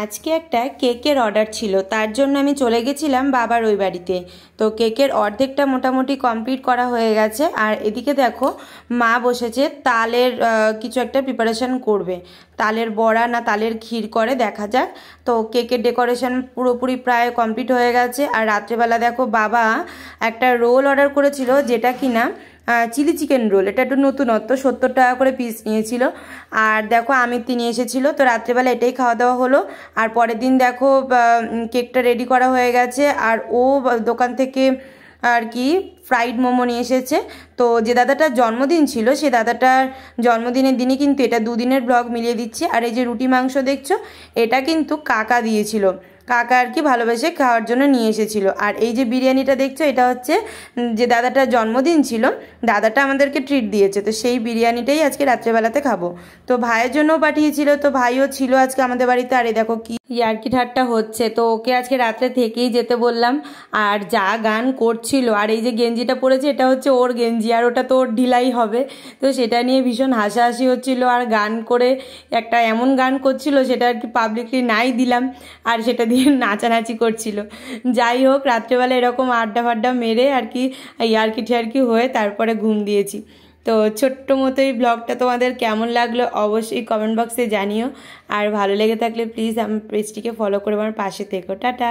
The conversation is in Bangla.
আজকে একটা কেকের অর্ডার ছিল, তার জন্য আমি চলে গেছিলাম বাবার ওই বাড়িতে। তো কেকের অর্ধেকটা মোটামুটি কমপ্লিট করা হয়ে গেছে। আর এদিকে দেখো মা বসেছে তালের কিছু একটা প্রিপারেশন করবে, তালের বড়া না তালের ক্ষীর করে দেখা যাক। তো কেকের ডেকোরেশন পুরোপুরি প্রায় কমপ্লিট হয়ে গেছে। আর রাত্রেবেলা দেখো বাবা একটা রোল অর্ডার করেছিল, যেটা কিনা চিলি চিকেন রোল। এটা একটু নতুনত্ব, 70 টাকা করে পিস নিয়েছিল। আর দেখো আমিত্তি নিয়ে এসেছিলো, তো রাত্রেবেলা এটাই খাওয়া দাওয়া হলো। আর পরের দিন দেখো কেকটা রেডি করা হয়ে গেছে। আর ও দোকান থেকে আর কি ফ্রাইড মোমো নিয়ে এসেছে। তো যে দাদাটার জন্মদিন ছিল, সে দাদাটার জন্মদিনের দিনই কিন্তু এটা দুদিনের ব্লগ মিলিয়ে দিচ্ছে। আর এই যে রুটি মাংস দেখছো, এটা কিন্তু কাকা দিয়েছিল, কাকা আর কি ভালোবেসে খাওয়ার জন্য নিয়ে এসেছিল। আর এই যে বিরিয়ানিটা দেখছো, এটা হচ্ছে যে দাদাটার জন্মদিন ছিল, দাদাটা আমাদেরকে ট্রিট দিয়েছে, তো সেই বিরিয়ানিটাই আজকে রাত্রেবেলাতে খাবো। তো ভাইয়ের জন্যও পাঠিয়েছিল, তো ভাইও ছিল আজকে আমাদের বাড়িতে। আর এই দেখো কি ইয়ার্কি ঠাট্টা হচ্ছে, তো ওকে আজকে রাত্রে থেকেই যেতে বললাম। আর যা গান করছিল, আর এই যে গেঞ্জিটা পরেছে এটা হচ্ছে ওর গেঞ্জি, আর ওটা তো ওর ঢিলাই হবে, তো সেটা নিয়ে ভীষণ হাসাহাসি হচ্ছিল। আর গান করে একটা এমন গান করছিল, সেটা আর কি পাবলিকলি নাই দিলাম, আর সেটা দিয়ে নাচানাচি করছিল। যাই হোক, রাত্রেবেলা এরকম আড্ডা ফাড্ডা মেরে আর কি ইয়ার্কি টিয়ার্কি হয়ে তারপরে ঘুম দিয়েছি। তো ছোট্ট মতো এই ব্লগটা তোমাদের কেমন লাগলো অবশ্যই কমেন্ট বক্সে জানিও। আর ভালো লেগে থাকলে প্লিজ আমার পেজটিকে ফলো করে আমার পাশে থেকো। টাটা।